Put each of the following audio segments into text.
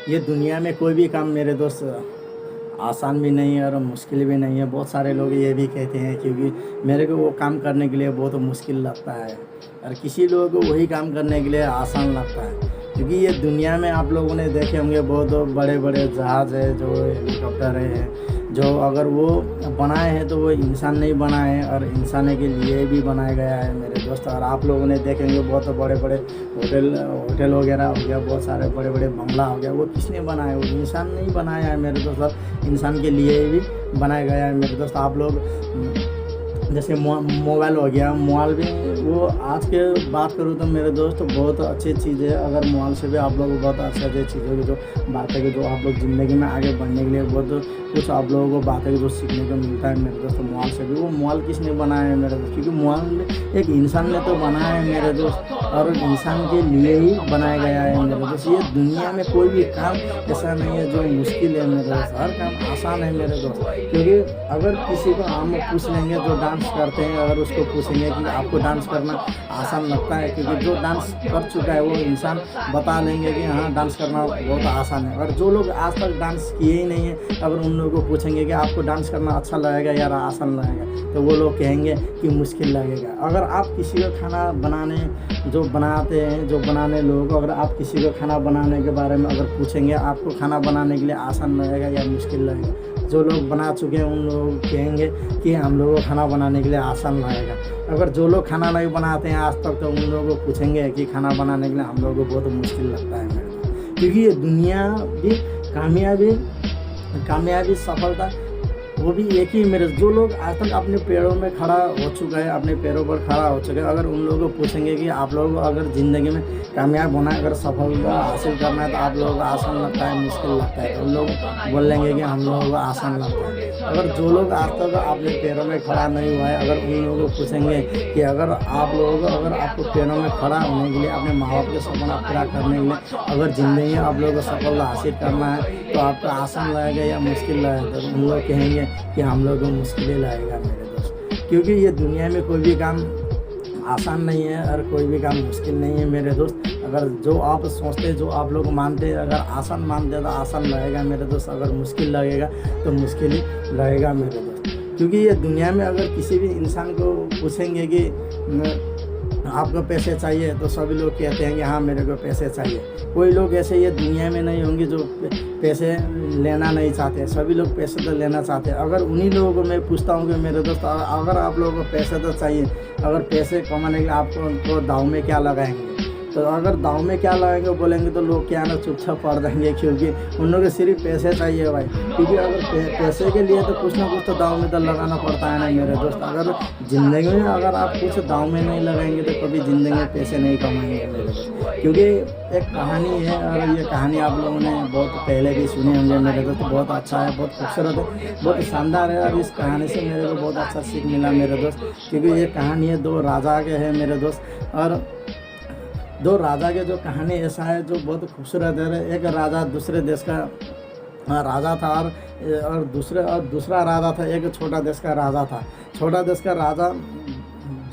ये दुनिया में कोई भी काम मेरे दोस्त आसान भी नहीं है और मुश्किल भी नहीं है। बहुत सारे लोग ये भी कहते हैं, क्योंकि मेरे को वो काम करने के लिए बहुत मुश्किल लगता है और किसी लोगों को वही काम करने के लिए आसान लगता है। क्योंकि ये दुनिया में आप लोगों ने देखे होंगे बहुत बड़े बड़े जहाज़ है, जो हेलीकॉप्टर है, जो अगर वो बनाए हैं तो वो इंसान नहीं बनाए हैं और इंसान के लिए भी बनाया गया है मेरे दोस्त। और आप लोगों ने देखेंगे बहुत बड़े बड़े होटल वगैरह हो गया, बहुत सारे बड़े बड़े बंगला हो गया, वो किसने बनाया? वो इंसान नहीं बनाया है मेरे दोस्त, और इंसान के लिए भी बनाया गया है मेरे दोस्त। आप लोग जैसे मोबाइल हो गया, मोबाइल भी वो आज के बात करूँ तो मेरे दोस्त बहुत अच्छी चीज़ है। अगर मोबाइल से भी आप लोग बहुत अच्छी अच्छी चीज़ों की जो बातें की जो आप लोग ज़िंदगी में आगे बढ़ने के लिए बहुत कुछ आप लोगों को बातें जो सीखने को मिलता है मेरे दोस्त मोबाइल से भी। वो मोबाइल किसने बनाया है मेरे दोस्त? क्योंकि मोबाइल एक इंसान ने तो बनाया है मेरे दोस्त, और इंसान के लिए ही बनाया गया है मेरे दोस्त। ये दुनिया में कोई भी काम ऐसा नहीं है जो मुश्किल है मेरे दोस्त, हर काम आसान है मेरे दोस्त। क्योंकि अगर किसी को हम पूछ लेंगे जो डांस करते हैं, अगर उसको पूछेंगे कि आपको डांस करना आसान लगता है, क्योंकि जो डांस कर चुका है वो इंसान बता लेंगे कि हाँ डांस करना बहुत आसान है। और जो लोग आज तक डांस किए ही नहीं है, अगर उन लोगों को पूछेंगे कि आपको डांस करना अच्छा लगेगा या आसान लगेगा, तो वो लोग कहेंगे कि मुश्किल लगेगा। अगर आप किसी को खाना बनाने जो बनाते हैं, जो बनाने लोगों को, अगर आप किसी को खाना बनाने के बारे में अगर पूछेंगे आपको खाना बनाने के लिए आसान लगेगा या मुश्किल लगेगा, जो लोग बना चुके हैं उन लोग कहेंगे कि हम लोगों को खाना बनाने के लिए आसान लगेगा। अगर जो लोग खाना नहीं बनाते हैं आज तक, तो उन लोगों को पूछेंगे कि खाना बनाने के लिए हम लोगों को बहुत मुश्किल लगता है मेरे को। क्योंकि ये दुनिया भी कामयाबी सफलता वो भी एक ही मेरे। जो लोग आज तक अपने पैरों में खड़ा हो चुका है, अपने पैरों पर खड़ा हो चुका है, अगर उन लोगों को पूछेंगे कि आप लोगों को अगर ज़िंदगी में कामयाब होना है, अगर सफलता हासिल करना है, तो आप लोगों को आसान लगता है मुश्किल लगता है, तो उन लोग बोलेंगे कि हम लोगों को आसान लगता है। अगर जो लोग आज तक अपने पैरों में खड़ा नहीं हुआ है, अगर उन लोगों को पूछेंगे कि अगर आप लोगों को अगर आपको पैरों में खड़ा होने के लिए, अपने माँ बाप के सपना पूरा करने के लिए, अगर ज़िंदगी में आप लोगों को सफलता हासिल करना है, तो आपको आसान लगेगा या मुश्किल लगेगा? तो उन लोग कहेंगे कि हम लोगों को मुश्किल ही लगेगा मेरे दोस्त। क्योंकि ये दुनिया में कोई भी काम आसान नहीं है और कोई भी काम मुश्किल नहीं है मेरे दोस्त। अगर जो आप सोचते, जो आप लोग मानते, अगर आसान मानते तो आसान लगेगा मेरे दोस्त, अगर मुश्किल लगेगा तो मुश्किल ही लगेगा मेरे दोस्त। क्योंकि ये दुनिया में अगर किसी भी इंसान को पूछेंगे कि आपको पैसे चाहिए, तो सभी लोग कहते हैं कि हाँ मेरे को पैसे चाहिए। कोई लोग ऐसे ये दुनिया में नहीं होंगे जो पैसे लेना नहीं चाहते, सभी लोग पैसे तो लेना चाहते हैं। अगर उन्हीं लोगों को मैं पूछता हूँ कि मेरे दोस्त अगर आप लोगों को पैसे तो चाहिए, अगर पैसे कमाने के लिए आपको दाव में क्या लगाएंगे, तो अगर दाव में क्या लगाएंगे बोलेंगे तो लोग क्या ना चुपचाप पड़ जाएंगे, क्योंकि उन लोगों को सिर्फ पैसे चाहिए भाई। क्योंकि अगर पैसे के लिए तो कुछ ना कुछ तो दाव में तो लगाना पड़ता है ना मेरे दोस्त। अगर ज़िंदगी में अगर आप कुछ दाव में नहीं लगाएंगे तो कभी ज़िंदगी में पैसे नहीं कमाएंगे मेरे दोस्त। क्योंकि एक कहानी है, और ये कहानी आप लोगों ने बहुत पहले भी सुनी होंगे मेरे दोस्त। बहुत अच्छा है, बहुत खूबसूरत है, बहुत शानदार है, और इस कहानी से मेरे को बहुत अच्छा सीख मिला मेरे दोस्त। क्योंकि ये कहानी है दो राजा के है मेरे दोस्त, और दो राजा के जो कहानी ऐसा है जो बहुत खूबसूरत है। एक राजा दूसरे देश का राजा था, और दूसरा राजा था, एक छोटा देश का राजा था। छोटा देश का राजा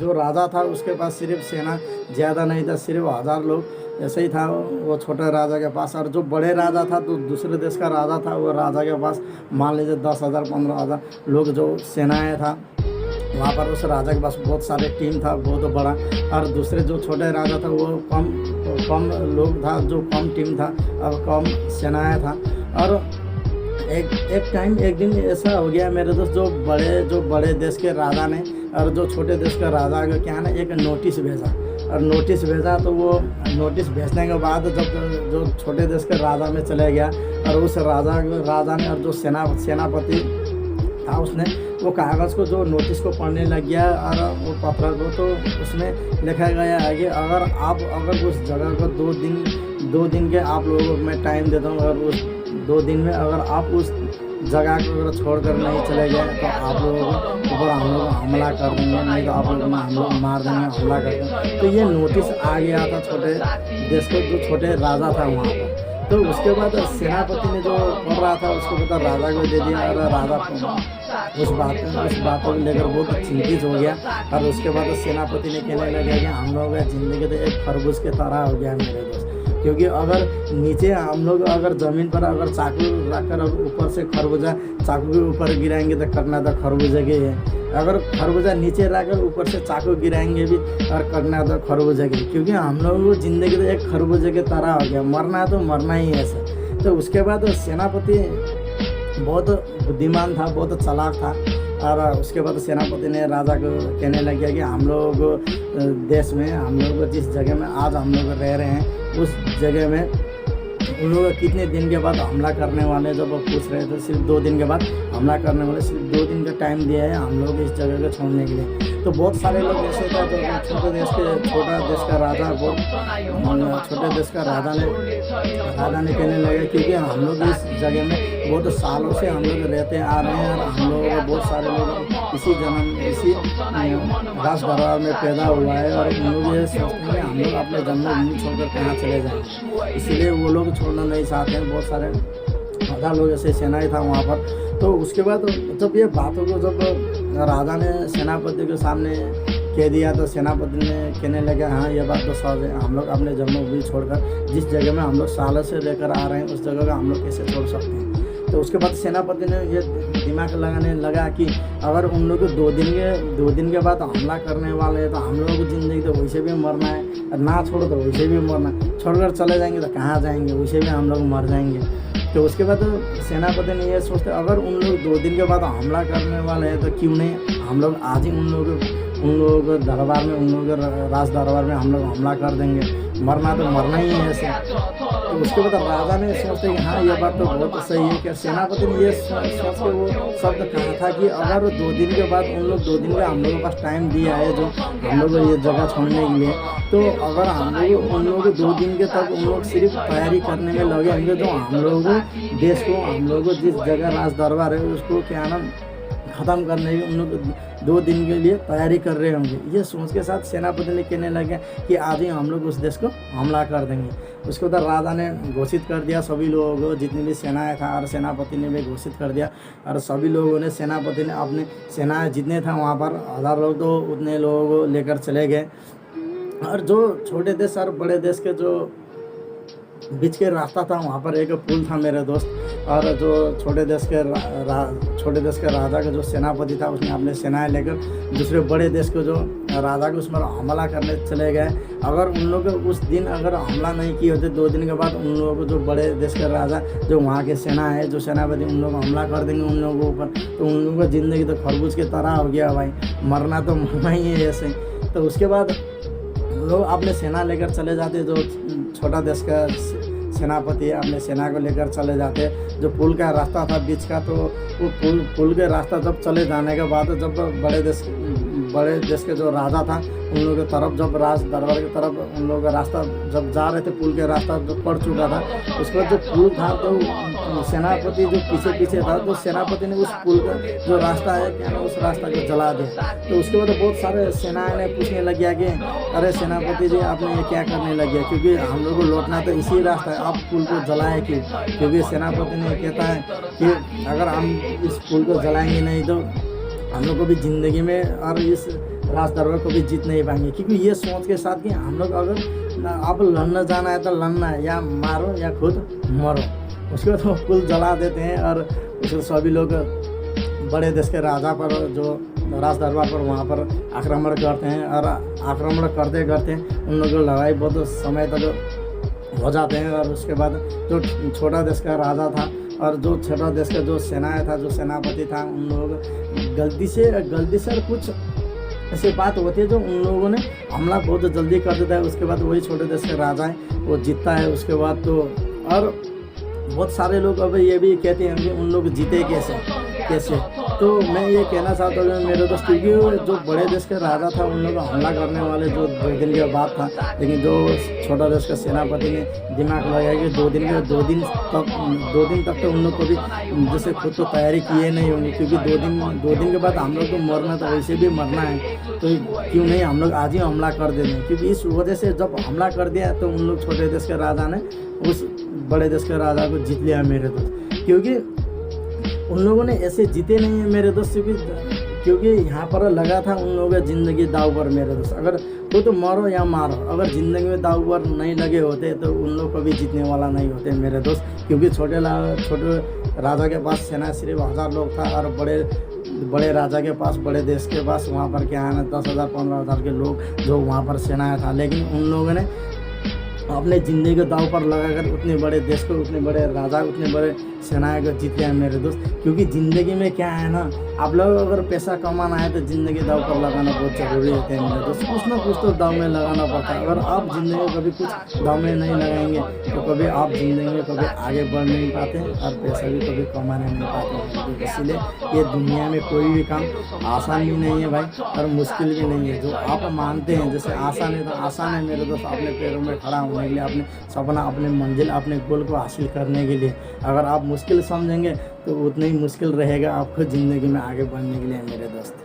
जो राजा था उसके पास सिर्फ सेना ज़्यादा नहीं था, सिर्फ 1000 लोग ऐसे ही था वो छोटे राजा के पास। और जो बड़े राजा था, तो दूसरे देश का राजा था, वो राजा के पास मान लीजिए 10,000 15,000 लोग जो सेनाएँ था। वहाँ पर उस राजा के पास बहुत सारे टीम था, बहुत बड़ा। और दूसरे जो छोटे राजा था वो कम लोग था, जो कम टीम था और कम सेनाएँ था। और एक दिन ऐसा हो गया मेरे दोस्त, जो बड़े देश के राजा ने और जो छोटे देश का राजा का क्या ना एक नोटिस भेजा। और नोटिस भेजा तो वो नोटिस भेजने के बाद जब जो छोटे देश के राजा में चले गया, और उस राजा ने और जो सेनापति था उसने वो कागज़ को, जो नोटिस को पढ़ने लग गया, और वो पत्र को, तो उसमें लिखा गया है कि अगर उस जगह को 2 दिन के आप लोगों को मैं टाइम देता हूँ, और उस 2 दिन में अगर आप उस जगह को अगर छोड़कर नहीं चले गए तो आप लोगों को ऊपर हम लोग हमला कर देंगे, नहीं तो आप लोगों को हम लोग मार देंगे, हमला कर देंगे। तो ये नोटिस आ गया था छोटे देश को, जो छोटे राजा था वहाँ पर। तो उसके बाद सेनापति ने जो पढ़ रहा था उसको पता राजा को दे दिया, और राजा उस बात को लेकर बहुत चिंतित हो गया। और उसके बाद सेनापति ने कहने लगा कि हम लोगों का ज़िंदगी तो एक खरगोश के तरह हो गया मेरे दोस्त। क्योंकि अगर नीचे हम लोग अगर ज़मीन पर अगर चाकू रखकर और ऊपर से खरबूजा चाकू के ऊपर गिराएंगे तो कटना तो खरबूजा के है। अगर खरबूजा नीचे रखकर ऊपर से चाकू गिराएंगे भी और कटना तो खरबूजा के, क्योंकि हम लोगों को ज़िंदगी तो एक खरबूजे की तरह हो गया, मरना है तो मरना ही है ऐसा। तो उसके बाद सेनापति बहुत बुद्धिमान था, बहुत चालाक था। और उसके बाद सेनापति ने राजा को कहने लग गया कि हम लोग देश में, हम लोग जिस जगह में आज हम लोग रह रहे हैं उस जगह में उन लोग कितने दिन के बाद हमला करने वाले, जब वो पूछ रहे थे सिर्फ 2 दिन के बाद हमला करने वाले, सिर्फ 2 दिन का टाइम दिया है हम लोग इस जगह को छोड़ने के लिए। तो बहुत सारे लोग ऐसे था जो छोटा देश का राजा, बहुत छोटे देश का राजा ने कहने लगे क्योंकि हम लोग इस जगह में बहुत सालों से हम लोग रहते आ रहे हैं और हम लोग बहुत सारे लोग इसी राज दरबार में पैदा हुआ है और उन लोग ये सोचते हैं हम लोग अपने जन्मभूमि छोड़कर कहाँ चले जाएंगे, इसलिए वो लोग छोड़ना नहीं चाहते हैं। बहुत सारे 1000 लोग ऐसे सेनाई था वहाँ पर। तो उसके बाद जब ये बातों को जब राजा ने सेनापति के सामने कह दिया तो सेनापति ने कहने लगा हाँ ये बात तो सच है, हम लोग अपने जन्मभूमि छोड़कर जिस जगह में हम लोग सालों से रहकर आ रहे हैं उस जगह का हम लोग कैसे छोड़ सकते हैं। तो उसके बाद सेनापति ने ये दिमाग लगाने लगा कि अगर उन लोग को 2 दिन के बाद हमला करने वाले हैं तो हम लोगों की ज़िंदगी तो वैसे भी मरना है, और ना छोड़ो तो वैसे भी मरना, छोड़कर चले जाएंगे तो कहाँ जाएंगे, वैसे भी हम लोग मर जाएंगे। तो उसके बाद सेनापति ने ये सोचते अगर उन लोग 2 दिन के बाद हमला करने वाले हैं तो क्यों नहीं हम लोग आज ही उन लोगों के दरबार में, उन लोगों के राज दरबार में हम लोग हमला कर देंगे, मरना तो मरना ही है ऐसे। तो उसके बाद राजा ने सोचते कि हाँ ये बात तो बहुत सही है कि सेनापति ने ये सोच के वो शब्द कहा था कि अगर 2 दिन के बाद उन लोग 2 दिन का हम लोगों के पास टाइम दिया है जो हम लोग ये जगह छोड़ने के लिए, तो अगर हम लोग उन लोगों को 2 दिन के तक उन लोग सिर्फ तैयारी करने में लगे होंगे जो हम लोगों देश को, हम लोगों जिस जगह राज दरबार है उसको क्या नाम ख़त्म करने की उन लोग 2 दिन के लिए तैयारी कर रहे होंगे। ये सोच के साथ सेनापति ने कहने लगे कि आज ही हम लोग उस देश को हमला कर देंगे। उसके बाद राजा ने घोषित कर दिया सभी लोगों को, जितनी भी सेनाएं था और सेनापति ने भी घोषित कर दिया और सभी लोगों ने, सेनापति ने अपने सेनाएं जितने था वहाँ पर 1000 लोग तो उतने लोगों को लेकर चले गए। और जो छोटे देश और बड़े देश के जो बीच के रास्ता था वहाँ पर एक पुल था मेरे दोस्त, और जो छोटे देश के राजा का जो सेनापति था उसने अपने सेनाएं लेकर दूसरे बड़े देश को जो राजा को उसमें हमला करने चले गए। अगर उन लोग उस दिन अगर हमला नहीं किए होते 2 दिन के बाद उन लोगों को जो बड़े देश के राजा जो वहाँ के सेना है जो सेनापति उन लोग हमला कर देंगे उन लोगों के ऊपर, तो उन लोगों की ज़िंदगी तो खरबूज की तरह हो गया भाई, मरना तो मरना ही है ऐसे। तो उसके बाद लोग अपने सेना लेकर चले जाते, जो छोटा देश का सेनापति अपने सेना को लेकर चले जाते। जो पुल का रास्ता था बीच का, तो वो पुल के रास्ता जब चले जाने के बाद जब बड़े देश के जो राजा था उन लोगों की तरफ, जब राज दरबार की तरफ उन लोगों का रास्ता जब जा रहे थे, पुल के रास्ता जो पड़ चुका था, उसके बाद जो पुल था तो सेनापति जो पीछे था, तो सेनापति ने उस पुल का जो रास्ता है क्या ना उस रास्ता को जला दिया। तो उसके बाद बहुत सारे सेनाएं ने पूछने लग गया कि अरे सेनापति जी आपने ये क्या करने लग गया, क्योंकि हम लोग को लौटना तो इसी रास्ता है, आप पुल को जलाए क्यों? क्योंकि सेनापति ने कहता है कि अगर हम इस पुल को जलाएंगे नहीं तो हम लोग को भी ज़िंदगी में और इस राज दरबार को भी जीत नहीं पाएंगे। क्योंकि ये सोच के साथ कि हम लोग अगर अब लड़ना जाना है तो लड़ना है, या मारो या खुद मरो। उसके बाद वो पुल जला देते हैं और उसके सभी लोग बड़े देश के राजा पर जो राज दरबार पर वहाँ पर आक्रमण करते हैं और आक्रमण करते करते उन लोगों की लड़ाई बहुत समय तक हो जाते हैं। और उसके बाद जो छोटा देश का राजा था और जो छोटा देश का जो सेनाएं था, जो सेनापति था, उन लोग गलती से कुछ ऐसी बात होती है जो उन लोगों ने हमला बहुत जल्दी कर देता है। उसके बाद वही छोटे देश के राजा है वो जीतता है। उसके बाद तो और बहुत सारे लोग अब ये भी कहते हैं कि उन लोग जीते कैसे। तो मैं ये कहना चाहता हूँ मेरे दोस्त, क्योंकि जो बड़े देश के राजा था उन लोग हमला करने वाले जो 2 दिन के बाद था, लेकिन जो छोटा देश का सेनापति ने दिमाग लगाया कि 2 दिन तक तो उन लोग को भी जैसे खुद तो तैयारी किए नहीं होंगे, क्योंकि 2 दिन के बाद हम लोग को मरना तो वैसे भी मरना है, तो क्यों नहीं हम लोग आज ही हमला कर दे दें। क्योंकि इस वजह से जब हमला कर दिया तो उन लोग छोटे देश के राजा ने उस बड़े देश के राजा को जीत लिया मेरे दोस्त। क्योंकि उन लोगों ने ऐसे जीते नहीं है मेरे दोस्त, क्योंकि यहाँ पर लगा था उन लोगों का ज़िंदगी दाव पर मेरे दोस्त। अगर वो तो मरो या मारो, अगर ज़िंदगी में दाव पर नहीं लगे होते तो उन लोग कभी जीतने वाला नहीं होते मेरे दोस्त। क्योंकि छोटे राजा के पास सेना सिर्फ 1000 लोग था, और बड़े बड़े राजा के पास, बड़े देश के पास वहाँ पर क्या है ना 10,000 15,000 के लोग जो वहाँ पर सेना था। लेकिन उन लोगों ने अपने ज़िंदगी को दाव पर लगाकर उतने बड़े देश को, उतने बड़े राजा, उतने बड़े सेनाएं को जीत लिया मेरे दोस्त। क्योंकि ज़िंदगी में क्या है ना, आप लोग अगर पैसा कमाना है तो ज़िंदगी दाव पर लगाना बहुत ज़रूरी होता है मेरे दोस्त। कुछ ना कुछ तो दाव में लगाना पड़ता है। अगर आप ज़िंदगी में कभी कुछ दाव में नहीं लगाएंगे तो कभी आप ज़िंदगी में कभी आगे बढ़ नहीं पाते हैं, और पैसा भी कभी कमाने नहीं पाते हैं। तो इसीलिए ये दुनिया में कोई भी काम आसान भी नहीं है भाई, और मुश्किल भी नहीं है। जो आप मानते हैं जैसे आसान है, तो आसान है मेरे दोस्त अपने पैरों में खड़ा होने के लिए, अपने सपना, अपने मंजिल, अपने गोल को हासिल करने के लिए। अगर आप मुश्किल समझेंगे तो उतना ही मुश्किल रहेगा आपको ज़िंदगी में आगे बढ़ने के लिए मेरे दोस्त।